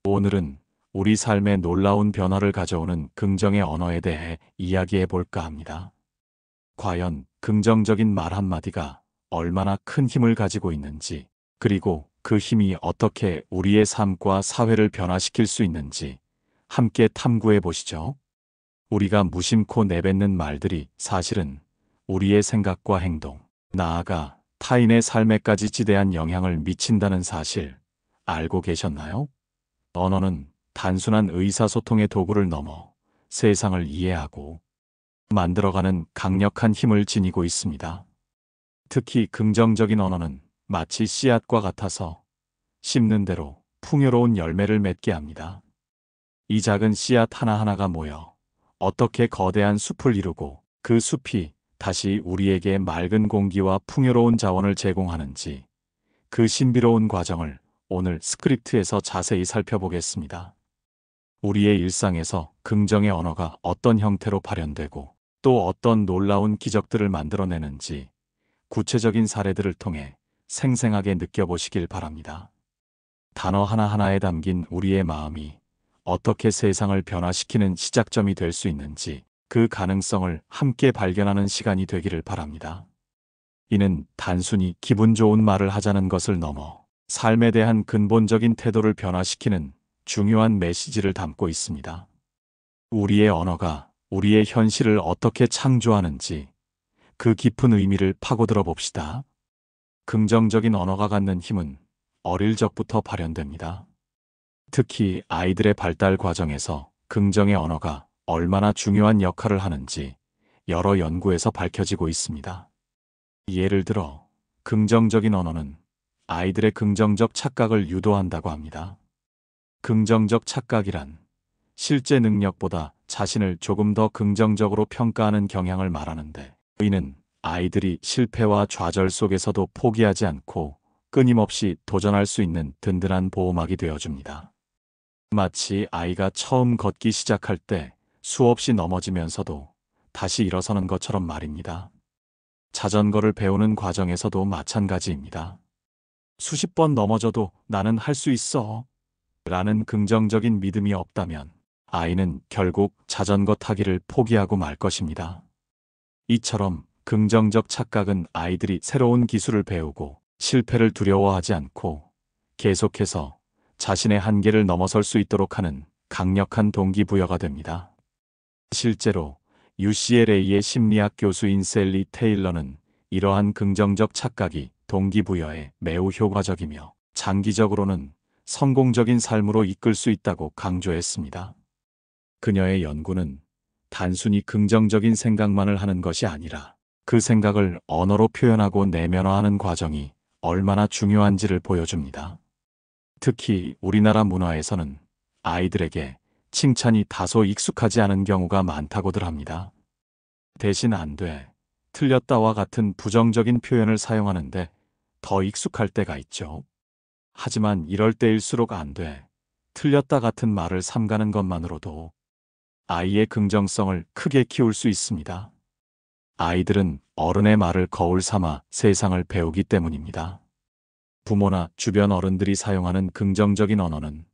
오늘은 우리 삶에 놀라운 변화를 가져오는 긍정의 언어에 대해 이야기해 볼까 합니다. 과연 긍정적인 말 한마디가 얼마나 큰 힘을 가지고 있는지, 그리고 그 힘이 어떻게 우리의 삶과 사회를 변화시킬 수 있는지 함께 탐구해 보시죠. 우리가 무심코 내뱉는 말들이 사실은 우리의 생각과 행동, 나아가 타인의 삶에까지 지대한 영향을 미친다는 사실 알고 계셨나요? 언어는 단순한 의사소통의 도구를 넘어 세상을 이해하고 만들어가는 강력한 힘을 지니고 있습니다. 특히 긍정적인 언어는 마치 씨앗과 같아서 심는 대로 풍요로운 열매를 맺게 합니다. 이 작은 씨앗 하나하나가 모여 어떻게 거대한 숲을 이루고 그 숲이 다시 우리에게 맑은 공기와 풍요로운 자원을 제공하는지, 그 신비로운 과정을 오늘 스크립트에서 자세히 살펴보겠습니다. 우리의 일상에서 긍정의 언어가 어떤 형태로 발현되고 또 어떤 놀라운 기적들을 만들어내는지 구체적인 사례들을 통해 생생하게 느껴보시길 바랍니다. 단어 하나하나에 담긴 우리의 마음이 어떻게 세상을 변화시키는 시작점이 될 수 있는지, 그 가능성을 함께 발견하는 시간이 되기를 바랍니다. 이는 단순히 기분 좋은 말을 하자는 것을 넘어 삶에 대한 근본적인 태도를 변화시키는 중요한 메시지를 담고 있습니다. 우리의 언어가 우리의 현실을 어떻게 창조하는지, 그 깊은 의미를 파고들어 봅시다. 긍정적인 언어가 갖는 힘은 어릴 적부터 발현됩니다. 특히 아이들의 발달 과정에서 긍정의 언어가 얼마나 중요한 역할을 하는지 여러 연구에서 밝혀지고 있습니다. 예를 들어, 긍정적인 언어는 아이들의 긍정적 착각을 유도한다고 합니다. 긍정적 착각이란 실제 능력보다 자신을 조금 더 긍정적으로 평가하는 경향을 말하는데, 이는 아이들이 실패와 좌절 속에서도 포기하지 않고 끊임없이 도전할 수 있는 든든한 보호막이 되어줍니다. 마치 아이가 처음 걷기 시작할 때 수없이 넘어지면서도 다시 일어서는 것처럼 말입니다. 자전거를 배우는 과정에서도 마찬가지입니다. 수십 번 넘어져도 나는 할 수 있어 라는 긍정적인 믿음이 없다면 아이는 결국 자전거 타기를 포기하고 말 것입니다. 이처럼 긍정적 착각은 아이들이 새로운 기술을 배우고 실패를 두려워하지 않고 계속해서 자신의 한계를 넘어설 수 있도록 하는 강력한 동기부여가 됩니다. 실제로 UCLA의 심리학 교수인 셀리 테일러는 이러한 긍정적 착각이 동기부여에 매우 효과적이며 장기적으로는 성공적인 삶으로 이끌 수 있다고 강조했습니다. 그녀의 연구는 단순히 긍정적인 생각만을 하는 것이 아니라 그 생각을 언어로 표현하고 내면화하는 과정이 얼마나 중요한지를 보여줍니다. 특히 우리나라 문화에서는 아이들에게 칭찬이 다소 익숙하지 않은 경우가 많다고들 합니다. 대신 안 돼, 틀렸다와 같은 부정적인 표현을 사용하는데 더 익숙할 때가 있죠. 하지만 이럴 때일수록 안 돼, 틀렸다 같은 말을 삼가는 것만으로도 아이의 긍정성을 크게 키울 수 있습니다. 아이들은 어른의 말을 거울 삼아 세상을 배우기 때문입니다. 부모나 주변 어른들이 사용하는 긍정적인 언어는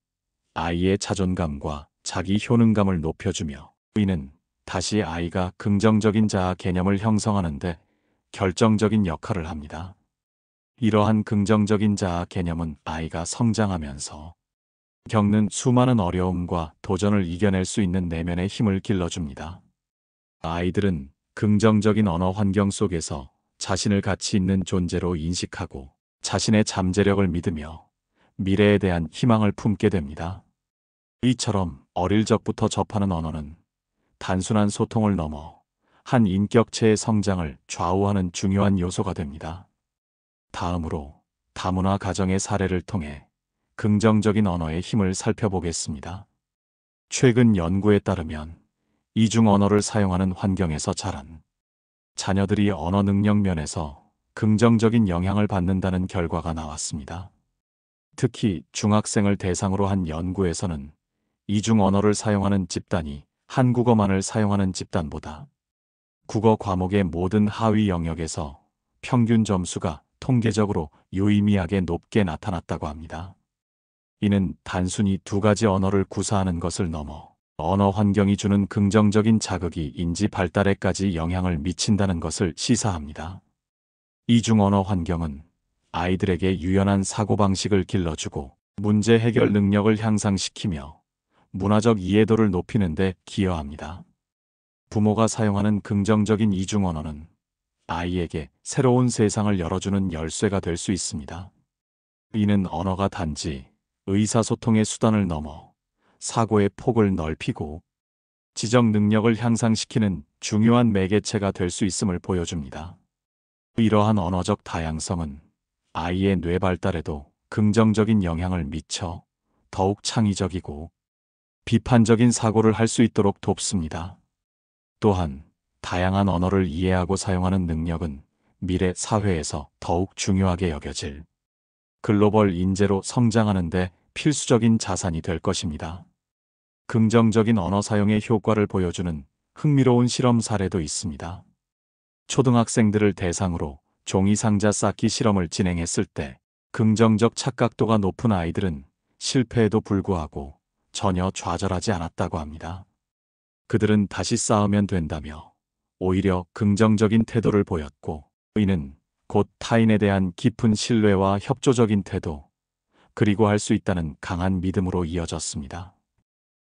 아이의 자존감과 자기 효능감을 높여주며, 이는 다시 아이가 긍정적인 자아 개념을 형성하는데 결정적인 역할을 합니다. 이러한 긍정적인 자아 개념은 아이가 성장하면서 겪는 수많은 어려움과 도전을 이겨낼 수 있는 내면의 힘을 길러줍니다. 아이들은 긍정적인 언어 환경 속에서 자신을 가치 있는 존재로 인식하고 자신의 잠재력을 믿으며 미래에 대한 희망을 품게 됩니다. 이처럼 어릴 적부터 접하는 언어는 단순한 소통을 넘어 한 인격체의 성장을 좌우하는 중요한 요소가 됩니다. 다음으로 다문화 가정의 사례를 통해 긍정적인 언어의 힘을 살펴보겠습니다. 최근 연구에 따르면 이중 언어를 사용하는 환경에서 자란 자녀들이 언어 능력 면에서 긍정적인 영향을 받는다는 결과가 나왔습니다. 특히 중학생을 대상으로 한 연구에서는 이중 언어를 사용하는 집단이 한국어만을 사용하는 집단보다 국어 과목의 모든 하위 영역에서 평균 점수가 통계적으로 유의미하게 높게 나타났다고 합니다. 이는 단순히 두 가지 언어를 구사하는 것을 넘어 언어 환경이 주는 긍정적인 자극이 인지 발달에까지 영향을 미친다는 것을 시사합니다. 이중 언어 환경은 아이들에게 유연한 사고방식을 길러주고 문제 해결 능력을 향상시키며 문화적 이해도를 높이는 데 기여합니다. 부모가 사용하는 긍정적인 이중 언어는 아이에게 새로운 세상을 열어주는 열쇠가 될 수 있습니다. 이는 언어가 단지 의사소통의 수단을 넘어 사고의 폭을 넓히고 지적 능력을 향상시키는 중요한 매개체가 될 수 있음을 보여줍니다. 이러한 언어적 다양성은 아이의 뇌 발달에도 긍정적인 영향을 미쳐 더욱 창의적이고 비판적인 사고를 할 수 있도록 돕습니다. 또한 다양한 언어를 이해하고 사용하는 능력은 미래 사회에서 더욱 중요하게 여겨질 글로벌 인재로 성장하는 데 필수적인 자산이 될 것입니다. 긍정적인 언어 사용의 효과를 보여주는 흥미로운 실험 사례도 있습니다. 초등학생들을 대상으로 종이 상자 쌓기 실험을 진행했을 때 긍정적 착각도가 높은 아이들은 실패에도 불구하고 전혀 좌절하지 않았다고 합니다. 그들은 다시 쌓으면 된다며 오히려 긍정적인 태도를 보였고, 이는 곧 타인에 대한 깊은 신뢰와 협조적인 태도, 그리고 할 수 있다는 강한 믿음으로 이어졌습니다.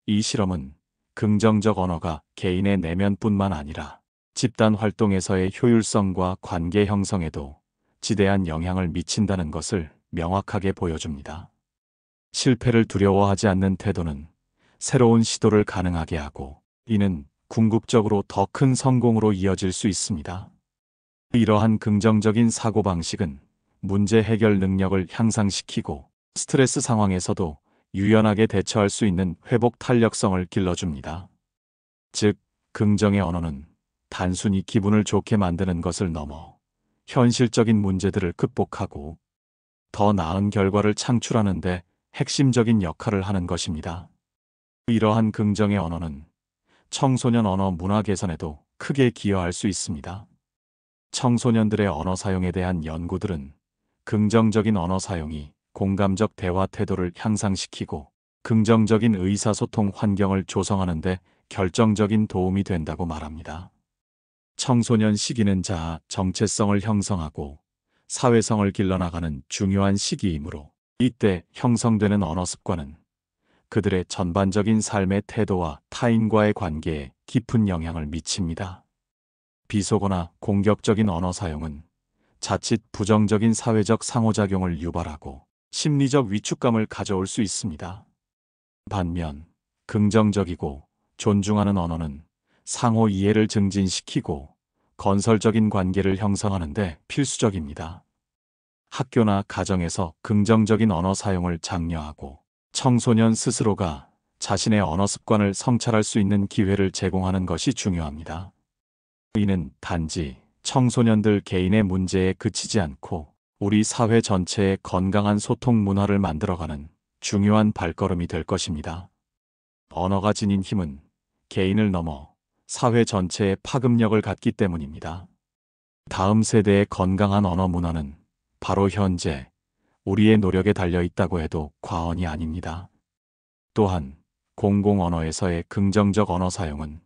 이 실험은 긍정적 언어가 개인의 내면뿐만 아니라 집단 활동에서의 효율성과 관계 형성에도 지대한 영향을 미친다는 것을 명확하게 보여줍니다. 실패를 두려워하지 않는 태도는 새로운 시도를 가능하게 하고, 이는 궁극적으로 더 큰 성공으로 이어질 수 있습니다. 이러한 긍정적인 사고방식은 문제 해결 능력을 향상시키고 스트레스 상황에서도 유연하게 대처할 수 있는 회복 탄력성을 길러줍니다. 즉, 긍정의 언어는 단순히 기분을 좋게 만드는 것을 넘어 현실적인 문제들을 극복하고 더 나은 결과를 창출하는 데 핵심적인 역할을 하는 것입니다. 이러한 긍정의 언어는 청소년 언어 문화 개선에도 크게 기여할 수 있습니다. 청소년들의 언어 사용에 대한 연구들은 긍정적인 언어 사용이 공감적 대화 태도를 향상시키고 긍정적인 의사소통 환경을 조성하는 데 결정적인 도움이 된다고 말합니다. 청소년 시기는 자아 정체성을 형성하고 사회성을 길러나가는 중요한 시기이므로 이때 형성되는 언어 습관은 그들의 전반적인 삶의 태도와 타인과의 관계에 깊은 영향을 미칩니다. 비속어나 공격적인 언어 사용은 자칫 부정적인 사회적 상호작용을 유발하고 심리적 위축감을 가져올 수 있습니다. 반면 긍정적이고 존중하는 언어는 상호 이해를 증진시키고 건설적인 관계를 형성하는 데 필수적입니다. 학교나 가정에서 긍정적인 언어 사용을 장려하고 청소년 스스로가 자신의 언어 습관을 성찰할 수 있는 기회를 제공하는 것이 중요합니다. 이는 단지 청소년들 개인의 문제에 그치지 않고 우리 사회 전체의 건강한 소통 문화를 만들어가는 중요한 발걸음이 될 것입니다. 언어가 지닌 힘은 개인을 넘어 사회 전체에 파급력을 갖기 때문입니다. 다음 세대의 건강한 언어 문화는 바로 현재 우리의 노력에 달려 있다고 해도 과언이 아닙니다. 또한 공공언어에서의 긍정적 언어 사용은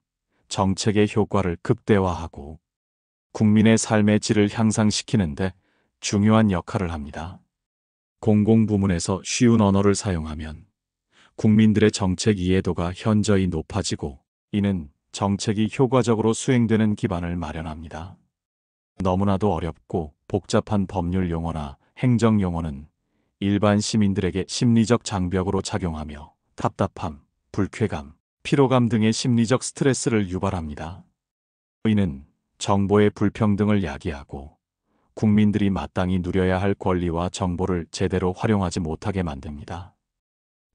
정책의 효과를 극대화하고 국민의 삶의 질을 향상시키는 데 중요한 역할을 합니다. 공공부문에서 쉬운 언어를 사용하면 국민들의 정책 이해도가 현저히 높아지고, 이는 정책이 효과적으로 수행되는 기반을 마련합니다. 너무나도 어렵고 복잡한 법률 용어나 행정 용어는 일반 시민들에게 심리적 장벽으로 작용하며 답답함, 불쾌감, 피로감 등의 심리적 스트레스를 유발합니다. 이는 정보의 불평등을 야기하고 국민들이 마땅히 누려야 할 권리와 정보를 제대로 활용하지 못하게 만듭니다.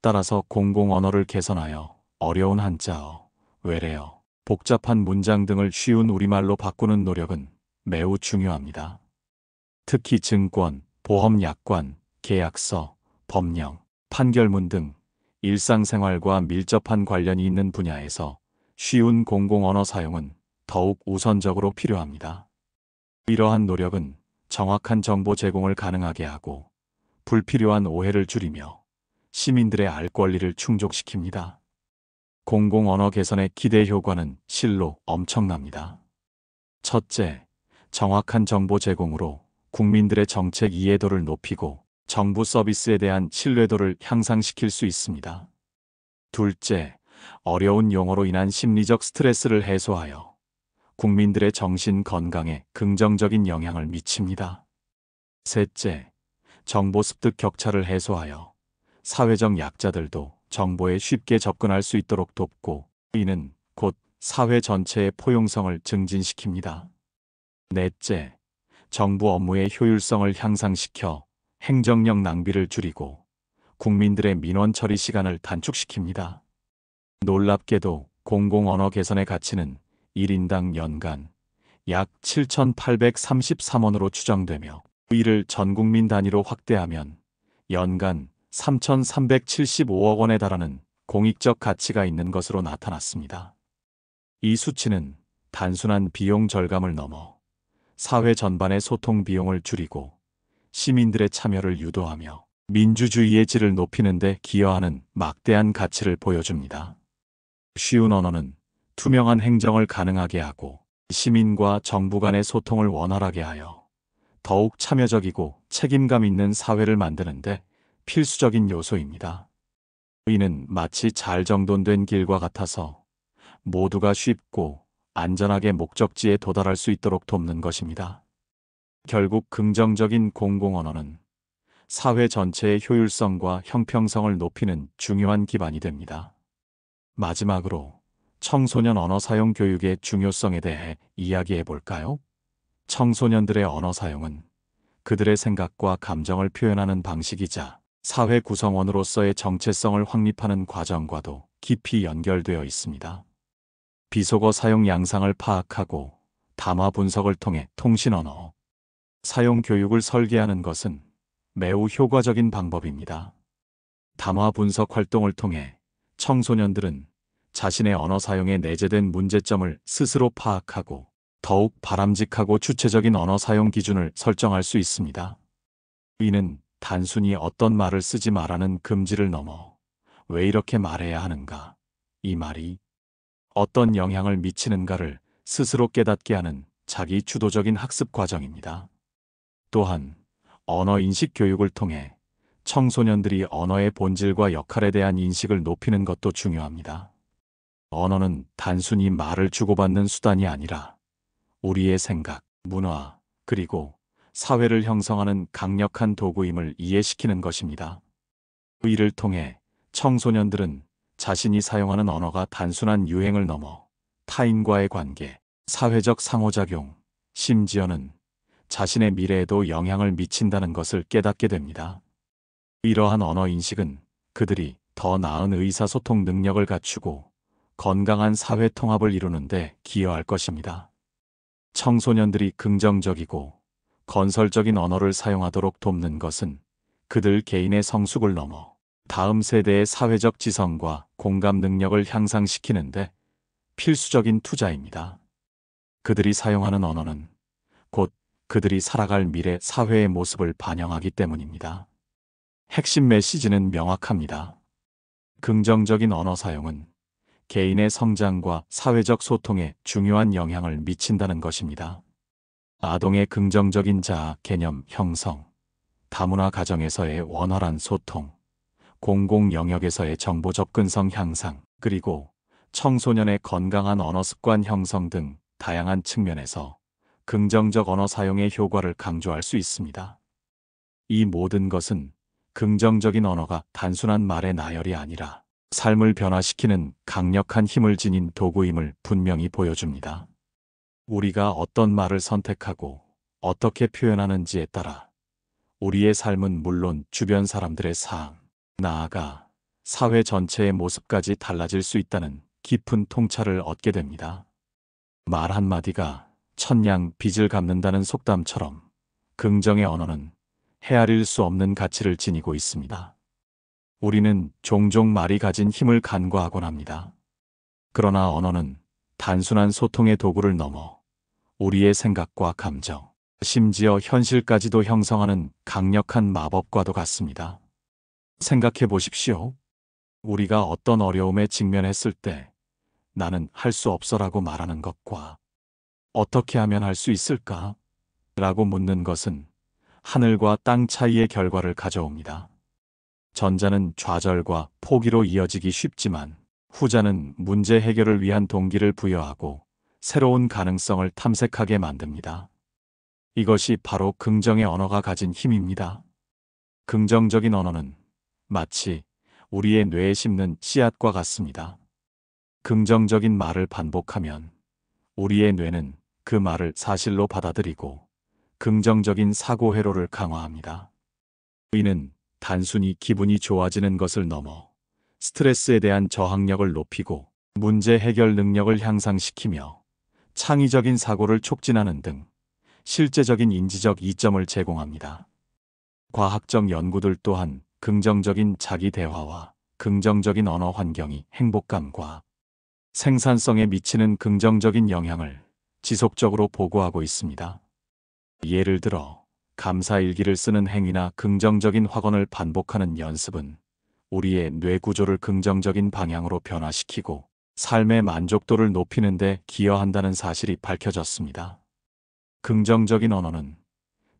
따라서 공공언어를 개선하여 어려운 한자어, 외래어, 복잡한 문장 등을 쉬운 우리말로 바꾸는 노력은 매우 중요합니다. 특히 증권, 보험, 약관, 계약서, 법령, 판결문 등 일상생활과 밀접한 관련이 있는 분야에서 쉬운 공공언어 사용은 더욱 우선적으로 필요합니다. 이러한 노력은 정확한 정보 제공을 가능하게 하고 불필요한 오해를 줄이며 시민들의 알 권리를 충족시킵니다. 공공언어 개선의 기대 효과는 실로 엄청납니다. 첫째, 정확한 정보 제공으로 국민들의 정책 이해도를 높이고 정부 서비스에 대한 신뢰도를 향상시킬 수 있습니다. 둘째, 어려운 용어로 인한 심리적 스트레스를 해소하여 국민들의 정신 건강에 긍정적인 영향을 미칩니다. 셋째, 정보 습득 격차를 해소하여 사회적 약자들도 정보에 쉽게 접근할 수 있도록 돕고 이는 곧 사회 전체의 포용성을 증진시킵니다. 넷째, 정부 업무의 효율성을 향상시켜 행정력 낭비를 줄이고 국민들의 민원 처리 시간을 단축시킵니다. 놀랍게도 공공언어 개선의 가치는 1인당 연간 약 7,833원으로 추정되며 이를 전국민 단위로 확대하면 연간 3,375억 원에 달하는 공익적 가치가 있는 것으로 나타났습니다. 이 수치는 단순한 비용 절감을 넘어 사회 전반의 소통 비용을 줄이고 시민들의 참여를 유도하며 민주주의의 질을 높이는 데 기여하는 막대한 가치를 보여줍니다. 쉬운 언어는 투명한 행정을 가능하게 하고 시민과 정부 간의 소통을 원활하게 하여 더욱 참여적이고 책임감 있는 사회를 만드는데 필수적인 요소입니다. 이는 마치 잘 정돈된 길과 같아서 모두가 쉽고 안전하게 목적지에 도달할 수 있도록 돕는 것입니다. 결국 긍정적인 공공언어는 사회 전체의 효율성과 형평성을 높이는 중요한 기반이 됩니다. 마지막으로 청소년 언어 사용 교육의 중요성에 대해 이야기해 볼까요? 청소년들의 언어 사용은 그들의 생각과 감정을 표현하는 방식이자 사회 구성원으로서의 정체성을 확립하는 과정과도 깊이 연결되어 있습니다. 비속어 사용 양상을 파악하고 담화 분석을 통해 통신언어 사용 교육을 설계하는 것은 매우 효과적인 방법입니다. 담화 분석 활동을 통해 청소년들은 자신의 언어 사용에 내재된 문제점을 스스로 파악하고 더욱 바람직하고 주체적인 언어 사용 기준을 설정할 수 있습니다. 이는 단순히 어떤 말을 쓰지 말라는 금지를 넘어 왜 이렇게 말해야 하는가, 이 말이 어떤 영향을 미치는가를 스스로 깨닫게 하는 자기 주도적인 학습 과정입니다. 또한 언어 인식 교육을 통해 청소년들이 언어의 본질과 역할에 대한 인식을 높이는 것도 중요합니다. 언어는 단순히 말을 주고받는 수단이 아니라 우리의 생각, 문화, 그리고 사회를 형성하는 강력한 도구임을 이해시키는 것입니다. 이를 통해 청소년들은 자신이 사용하는 언어가 단순한 유행을 넘어 타인과의 관계, 사회적 상호작용, 심지어는 자신의 미래에도 영향을 미친다는 것을 깨닫게 됩니다. 이러한 언어 인식은 그들이 더 나은 의사소통 능력을 갖추고 건강한 사회 통합을 이루는 데 기여할 것입니다. 청소년들이 긍정적이고 건설적인 언어를 사용하도록 돕는 것은 그들 개인의 성숙을 넘어 다음 세대의 사회적 지성과 공감 능력을 향상시키는데 필수적인 투자입니다. 그들이 사용하는 언어는 곧 그들이 살아갈 미래 사회의 모습을 반영하기 때문입니다. 핵심 메시지는 명확합니다. 긍정적인 언어 사용은 개인의 성장과 사회적 소통에 중요한 영향을 미친다는 것입니다. 아동의 긍정적인 자아 개념 형성, 다문화 가정에서의 원활한 소통, 공공 영역에서의 정보 접근성 향상, 그리고 청소년의 건강한 언어 습관 형성 등 다양한 측면에서 긍정적 언어 사용의 효과를 강조할 수 있습니다. 이 모든 것은 긍정적인 언어가 단순한 말의 나열이 아니라 삶을 변화시키는 강력한 힘을 지닌 도구임을 분명히 보여줍니다. 우리가 어떤 말을 선택하고 어떻게 표현하는지에 따라 우리의 삶은 물론 주변 사람들의 삶, 나아가 사회 전체의 모습까지 달라질 수 있다는 깊은 통찰을 얻게 됩니다. 말 한마디가 천냥 빚을 갚는다는 속담처럼 긍정의 언어는 헤아릴 수 없는 가치를 지니고 있습니다. 우리는 종종 말이 가진 힘을 간과하곤 합니다. 그러나 언어는 단순한 소통의 도구를 넘어 우리의 생각과 감정, 심지어 현실까지도 형성하는 강력한 마법과도 같습니다. 생각해 보십시오. 우리가 어떤 어려움에 직면했을 때 나는 할 수 없어라고 말하는 것과 어떻게 하면 할 수 있을까? 라고 묻는 것은 하늘과 땅 차이의 결과를 가져옵니다. 전자는 좌절과 포기로 이어지기 쉽지만 후자는 문제 해결을 위한 동기를 부여하고 새로운 가능성을 탐색하게 만듭니다. 이것이 바로 긍정의 언어가 가진 힘입니다. 긍정적인 언어는 마치 우리의 뇌에 심는 씨앗과 같습니다. 긍정적인 말을 반복하면 우리의 뇌는 그 말을 사실로 받아들이고 긍정적인 사고 회로를 강화합니다. 이는 단순히 기분이 좋아지는 것을 넘어 스트레스에 대한 저항력을 높이고 문제 해결 능력을 향상시키며 창의적인 사고를 촉진하는 등 실제적인 인지적 이점을 제공합니다. 과학적 연구들 또한 긍정적인 자기 대화와 긍정적인 언어 환경이 행복감과 생산성에 미치는 긍정적인 영향을 지속적으로 보고하고 있습니다. 예를 들어 감사일기를 쓰는 행위나 긍정적인 확언을 반복하는 연습은 우리의 뇌 구조를 긍정적인 방향으로 변화시키고 삶의 만족도를 높이는 데 기여한다는 사실이 밝혀졌습니다. 긍정적인 언어는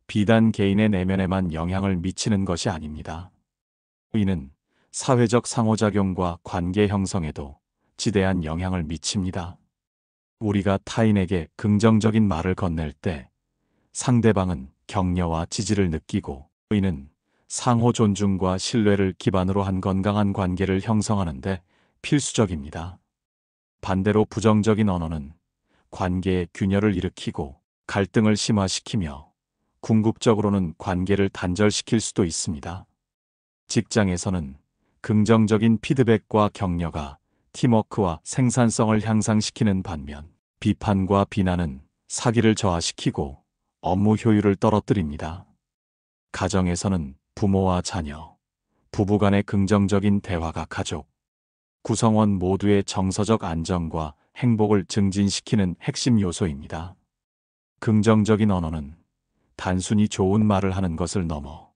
비단 개인의 내면에만 영향을 미치는 것이 아닙니다. 이는 사회적 상호작용과 관계 형성에도 지대한 영향을 미칩니다. 우리가 타인에게 긍정적인 말을 건넬 때 상대방은 격려와 지지를 느끼고 이는 상호 존중과 신뢰를 기반으로 한 건강한 관계를 형성하는 데 필수적입니다. 반대로 부정적인 언어는 관계의 균열을 일으키고 갈등을 심화시키며 궁극적으로는 관계를 단절시킬 수도 있습니다. 직장에서는 긍정적인 피드백과 격려가 팀워크와 생산성을 향상시키는 반면 비판과 비난은 사기를 저하시키고 업무 효율을 떨어뜨립니다. 가정에서는 부모와 자녀, 부부 간의 긍정적인 대화가 가족, 구성원 모두의 정서적 안정과 행복을 증진시키는 핵심 요소입니다. 긍정적인 언어는 단순히 좋은 말을 하는 것을 넘어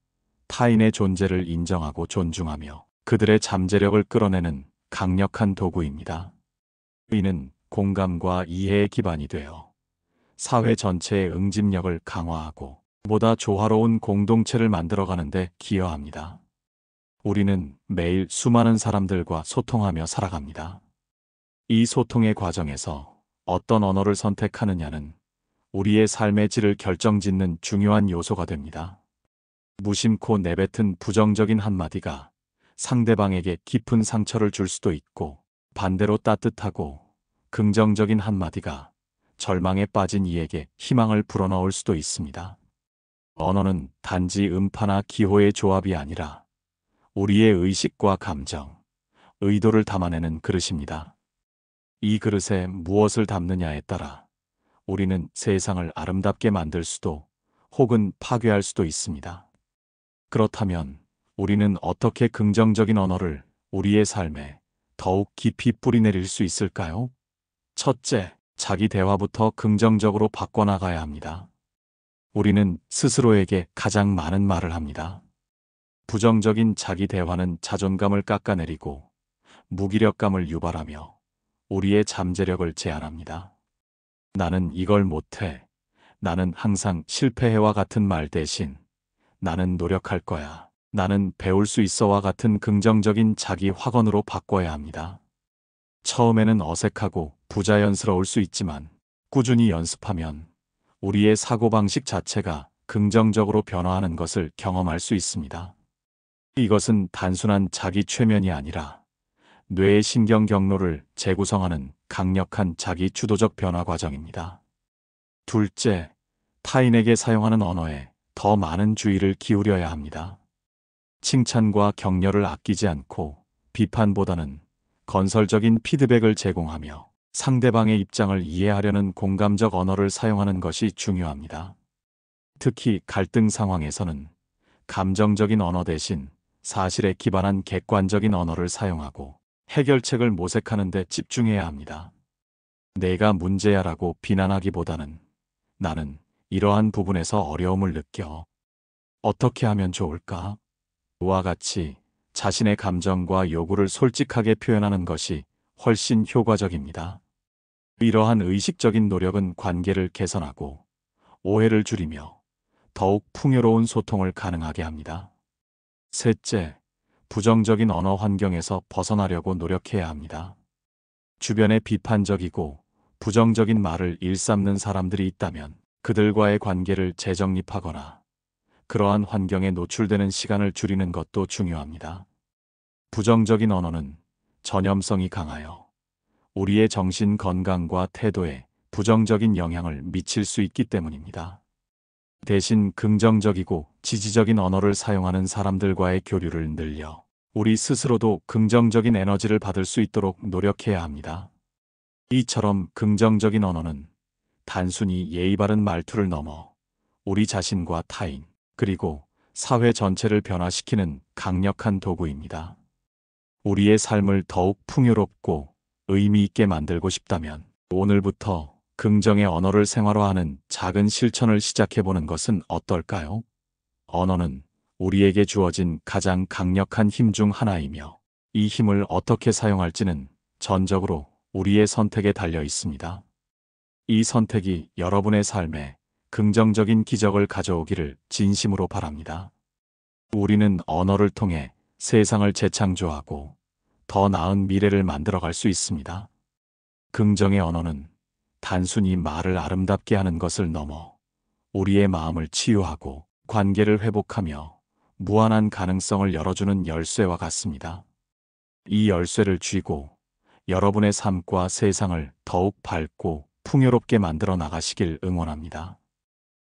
타인의 존재를 인정하고 존중하며 그들의 잠재력을 끌어내는 강력한 도구입니다. 이는 공감과 이해의 기반이 되어 사회 전체의 응집력을 강화하고 보다 조화로운 공동체를 만들어가는 데 기여합니다. 우리는 매일 수많은 사람들과 소통하며 살아갑니다. 이 소통의 과정에서 어떤 언어를 선택하느냐는 우리의 삶의 질을 결정짓는 중요한 요소가 됩니다. 무심코 내뱉은 부정적인 한마디가 상대방에게 깊은 상처를 줄 수도 있고 반대로 따뜻하고 긍정적인 한마디가 절망에 빠진 이에게 희망을 불어넣을 수도 있습니다. 언어는 단지 음파나 기호의 조합이 아니라 우리의 의식과 감정, 의도를 담아내는 그릇입니다. 이 그릇에 무엇을 담느냐에 따라 우리는 세상을 아름답게 만들 수도 혹은 파괴할 수도 있습니다. 그렇다면 우리는 어떻게 긍정적인 언어를 우리의 삶에 더욱 깊이 뿌리내릴 수 있을까요? 첫째, 자기 대화부터 긍정적으로 바꿔나가야 합니다. 우리는 스스로에게 가장 많은 말을 합니다. 부정적인 자기 대화는 자존감을 깎아내리고 무기력감을 유발하며 우리의 잠재력을 제한합니다. 나는 이걸 못해. 나는 항상 실패해와 같은 말 대신 나는 노력할 거야. 나는 배울 수 있어와 같은 긍정적인 자기 확언으로 바꿔야 합니다. 처음에는 어색하고 부자연스러울 수 있지만 꾸준히 연습하면 우리의 사고방식 자체가 긍정적으로 변화하는 것을 경험할 수 있습니다. 이것은 단순한 자기 최면이 아니라 뇌의 신경 경로를 재구성하는 강력한 자기 주도적 변화 과정입니다. 둘째, 타인에게 사용하는 언어에 더 많은 주의를 기울여야 합니다. 칭찬과 격려를 아끼지 않고 비판보다는 건설적인 피드백을 제공하며 상대방의 입장을 이해하려는 공감적 언어를 사용하는 것이 중요합니다. 특히 갈등 상황에서는 감정적인 언어 대신 사실에 기반한 객관적인 언어를 사용하고 해결책을 모색하는 데 집중해야 합니다. 내가 문제야라고 비난하기보다는 나는 이러한 부분에서 어려움을 느껴. 어떻게 하면 좋을까? 와 같이 자신의 감정과 요구를 솔직하게 표현하는 것이 훨씬 효과적입니다. 이러한 의식적인 노력은 관계를 개선하고 오해를 줄이며 더욱 풍요로운 소통을 가능하게 합니다. 셋째, 부정적인 언어 환경에서 벗어나려고 노력해야 합니다. 주변에 비판적이고 부정적인 말을 일삼는 사람들이 있다면 그들과의 관계를 재정립하거나 그러한 환경에 노출되는 시간을 줄이는 것도 중요합니다. 부정적인 언어는 전염성이 강하여 우리의 정신 건강과 태도에 부정적인 영향을 미칠 수 있기 때문입니다. 대신 긍정적이고 지지적인 언어를 사용하는 사람들과의 교류를 늘려 우리 스스로도 긍정적인 에너지를 받을 수 있도록 노력해야 합니다. 이처럼 긍정적인 언어는 단순히 예의 바른 말투를 넘어 우리 자신과 타인, 그리고 사회 전체를 변화시키는 강력한 도구입니다. 우리의 삶을 더욱 풍요롭고 의미 있게 만들고 싶다면 오늘부터 긍정의 언어를 생활화하는 작은 실천을 시작해보는 것은 어떨까요? 언어는 우리에게 주어진 가장 강력한 힘 중 하나이며 이 힘을 어떻게 사용할지는 전적으로 우리의 선택에 달려 있습니다. 이 선택이 여러분의 삶에 긍정적인 기적을 가져오기를 진심으로 바랍니다. 우리는 언어를 통해 세상을 재창조하고 더 나은 미래를 만들어갈 수 있습니다. 긍정의 언어는 단순히 말을 아름답게 하는 것을 넘어 우리의 마음을 치유하고 관계를 회복하며 무한한 가능성을 열어주는 열쇠와 같습니다. 이 열쇠를 쥐고 여러분의 삶과 세상을 더욱 밝고 풍요롭게 만들어 나가시길 응원합니다.